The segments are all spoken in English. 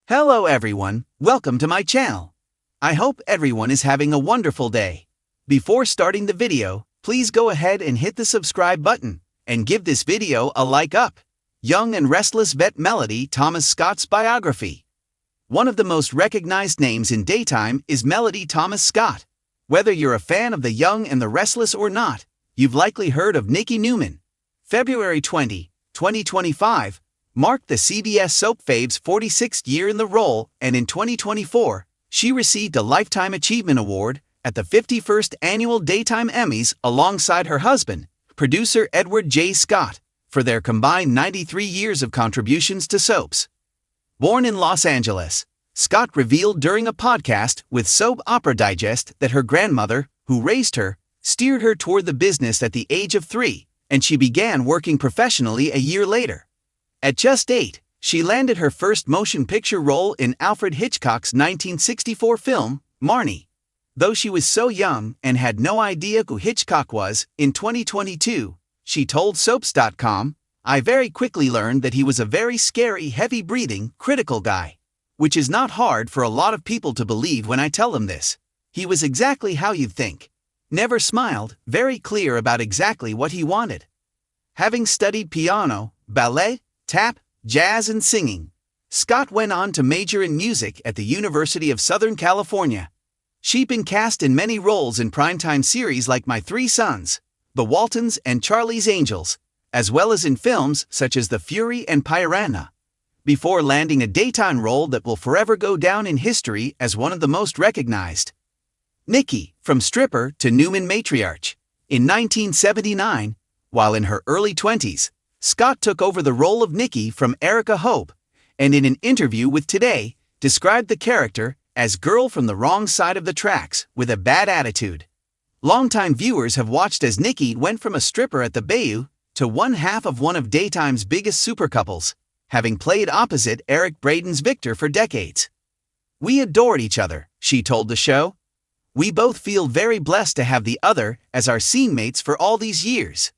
Hello everyone, welcome to my channel. I hope everyone is having a wonderful day. Before starting the video, please go ahead and hit the subscribe button, and give this video a like up. Young and Restless vet Melody Thomas Scott's biography. One of the most recognized names in daytime is Melody Thomas Scott. Whether you're a fan of the Young and the Restless or not, you've likely heard of Nikki Newman. February 20, 2025, marked the CBS soap fave's 46th year in the role, and in 2024, she received a Lifetime Achievement Award at the 51st Annual Daytime Emmys alongside her husband, producer Edward J. Scott, for their combined 93 years of contributions to soaps. Born in Los Angeles, Scott revealed during a podcast with Soap Opera Digest that her grandmother, who raised her, steered her toward the business at the age of 3, and she began working professionally a year later. At just 8, she landed her first motion picture role in Alfred Hitchcock's 1964 film, Marnie. Though she was so young and had no idea who Hitchcock was, in 2022, she told Soaps.com, "I very quickly learned that he was a very scary, heavy-breathing, critical guy. Which is not hard for a lot of people to believe when I tell them this. He was exactly how you'd think. Never smiled, very clear about exactly what he wanted." Having studied piano, ballet, tap, jazz and singing, Scott went on to major in music at the University of Southern California. She'd been cast in many roles in primetime series like My Three Sons, The Waltons and Charlie's Angels, as well as in films such as The Fury and Piranha, before landing a daytime role that will forever go down in history as one of the most recognized. Nikki, from stripper to Newman matriarch. In 1979, while in her early 20s, Scott took over the role of Nikki from Erica Hope, and in an interview with Today, described the character as girl from the wrong side of the tracks with a bad attitude. Longtime viewers have watched as Nikki went from a stripper at the Bayou to one half of one of daytime's biggest supercouples, having played opposite Eric Braeden's Victor for decades. "We adored each other," she told the show. "We both feel very blessed to have the other as our scene mates for all these years."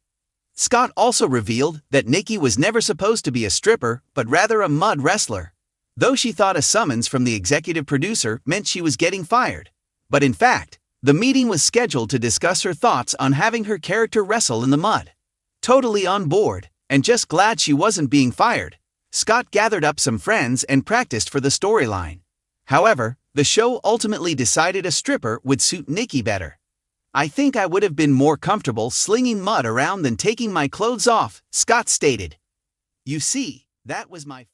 Scott also revealed that Nikki was never supposed to be a stripper but rather a mud wrestler, though she thought a summons from the executive producer meant she was getting fired. But in fact, the meeting was scheduled to discuss her thoughts on having her character wrestle in the mud. Totally on board, and just glad she wasn't being fired, Scott gathered up some friends and practiced for the storyline. However, the show ultimately decided a stripper would suit Nikki better. "I think I would have been more comfortable slinging mud around than taking my clothes off," Scott stated. "You see, that was my